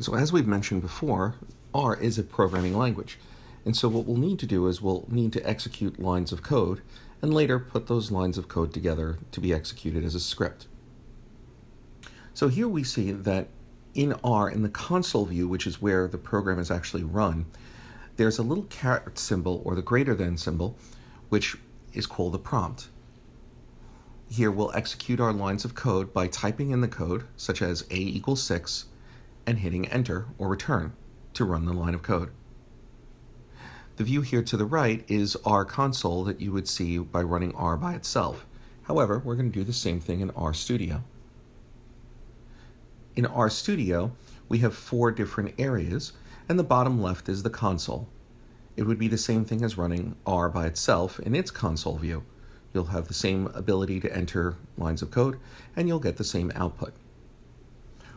So as we've mentioned before, R is a programming language. And so what we'll need to do is we'll need to execute lines of code and later put those lines of code together to be executed as a script. So here we see that in R, in the console view, which is where the program is actually run, there's a little caret symbol or the greater than symbol, which is called the prompt. Here we'll execute our lines of code by typing in the code, such as a equals 6, and hitting enter or return to run the line of code. The view here to the right is R console that you would see by running R by itself. However, we're going to do the same thing in RStudio. In RStudio, we have 4 different areas, and the bottom left is the console. It would be the same thing as running R by itself in its console view. You'll have the same ability to enter lines of code, and you'll get the same output.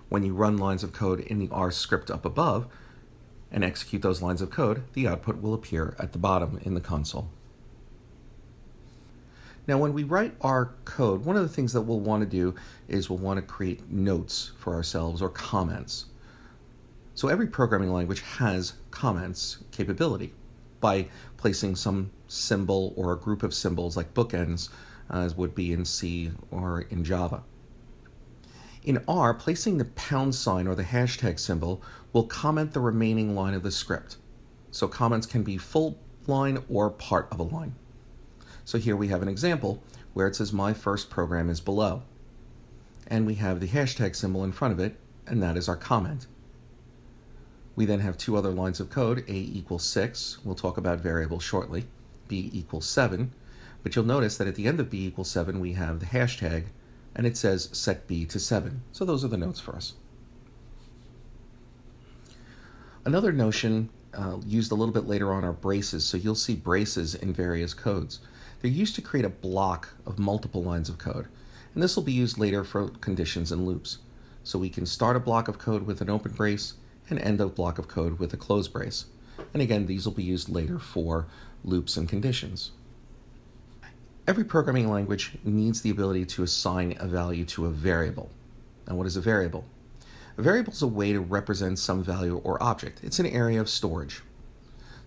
When you run lines of code in the R script up above and execute those lines of code, the output will appear at the bottom in the console. Now, when we write our code, one of the things that we'll want to do is we'll want to create notes for ourselves or comments. So every programming language has comments capability by placing some symbol or a group of symbols like bookends, as would be in C or in Java. In R, placing the pound sign or the hashtag symbol will comment the remaining line of the script. So comments can be full line or part of a line. So here we have an example where it says my first program is below. And we have the hashtag symbol in front of it, and that is our comment. We then have 2 other lines of code, a equals 6, we'll talk about variables shortly, b equals 7, but you'll notice that at the end of b equals 7 we have the hashtag, and it says set b to 7. So those are the notes for us. Another notion used a little bit later on are braces, so you'll see braces in various codes. They're used to create a block of multiple lines of code, and this will be used later for conditions and loops. So we can start a block of code with an open brace and end a block of code with a closed brace. And again, these will be used later for loops and conditions. Every programming language needs the ability to assign a value to a variable. Now, what is a variable? A variable is a way to represent some value or object. It's an area of storage.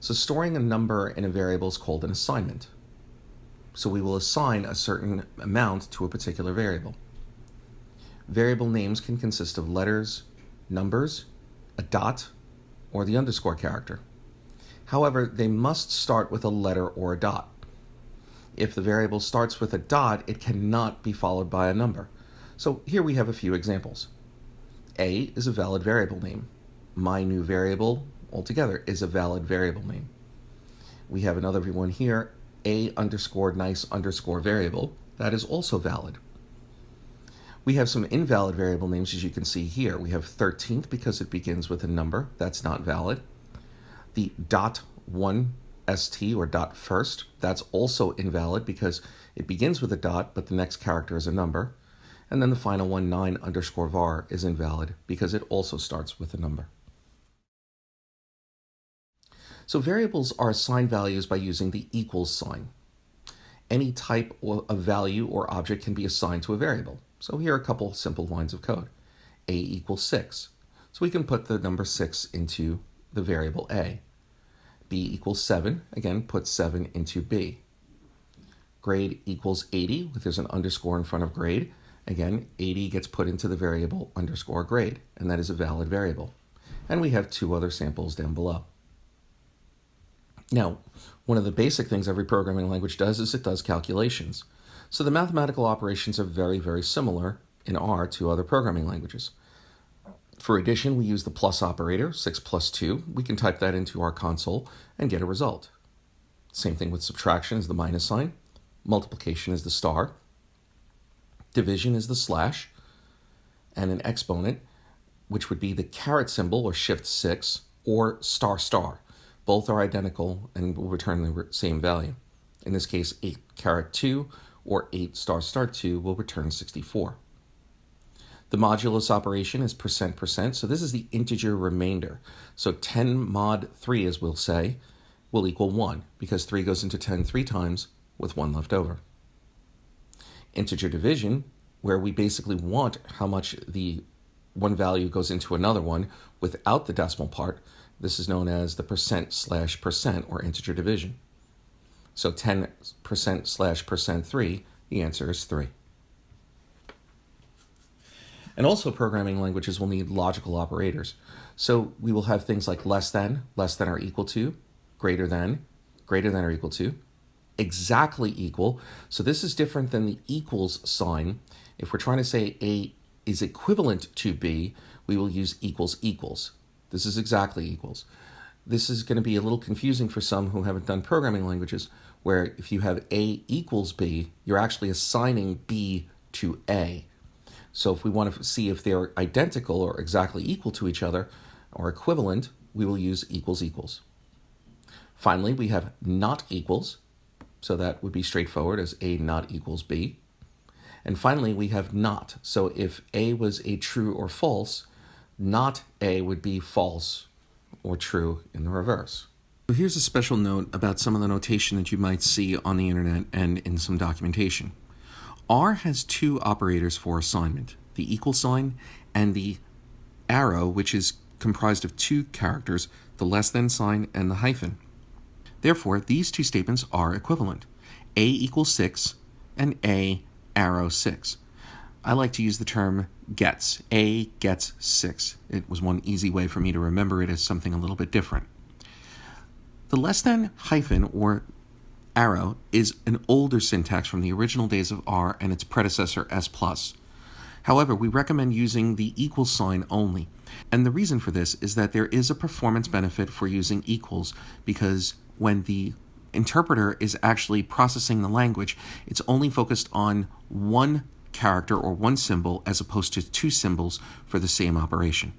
So storing a number in a variable is called an assignment. So we will assign a certain amount to a particular variable. Variable names can consist of letters, numbers, a dot, or the underscore character. However, they must start with a letter or a dot. If the variable starts with a dot, it cannot be followed by a number. So here we have a few examples. A is a valid variable name. My new variable altogether is a valid variable name. We have another one here, a underscore nice underscore variable. That is also valid. We have some invalid variable names, as you can see here. We have 13th because it begins with a number. That's not valid. The .1 st or dot first, that's also invalid because it begins with a dot, but the next character is a number. And then the final one, 9 underscore var, is invalid because it also starts with a number. So variables are assigned values by using the equals sign. Any type of value or object can be assigned to a variable. So here are a couple simple lines of code. A equals 6. So we can put the number 6 into the variable A. B equals 7. Again, put 7 into B. Grade equals 80. There's an underscore in front of grade. Again, 80 gets put into the variable underscore grade, and that is a valid variable. And we have 2 other samples down below. Now, one of the basic things every programming language does is it does calculations. So the mathematical operations are very, very similar in R to other programming languages. For addition, we use the plus operator, 6 plus 2. We can type that into our console and get a result. Same thing with subtraction is the minus sign. Multiplication is the star. Division is the slash. And an exponent, which would be the caret symbol or shift 6 or star star. Both are identical and will return the same value. In this case, 8 caret 2 or 8 star star 2 will return 64. The modulus operation is %%, so this is the integer remainder. So 10 mod 3, as we'll say, will equal 1, because 3 goes into 10 3 times with 1 left over. Integer division, where we basically want how much the one value goes into another one without the decimal part, this is known as the percent/percent or integer division. So 10%/%3, the answer is 3. And also programming languages will need logical operators. So we will have things like less than or equal to, greater than or equal to, exactly equal. So this is different than the equals sign. If we're trying to say A is equivalent to B, we will use equals equals. This is exactly equals. This is going to be a little confusing for some who haven't done programming languages, where if you have A equals B, you're actually assigning B to A. So if we want to see if they're identical or exactly equal to each other or equivalent, we will use equals equals. Finally, we have not equals. So that would be straightforward as A not equals B. And finally, we have not. So if A was a true or false, not A would be false or true in the reverse. So here's a special note about some of the notation that you might see on the internet and in some documentation. R has two operators for assignment, the equal sign and the arrow, which is comprised of two characters, the less than sign and the hyphen. Therefore, these two statements are equivalent. A equals 6 and A arrow 6. I like to use the term gets. A gets 6. It was one easy way for me to remember it as something a little bit different. The less than hyphen or arrow is an older syntax from the original days of R and its predecessor S+. However, we recommend using the equal sign only. And the reason for this is that there is a performance benefit for using equals, because when the interpreter is actually processing the language, it's only focused on one character or one symbol as opposed to two symbols for the same operation.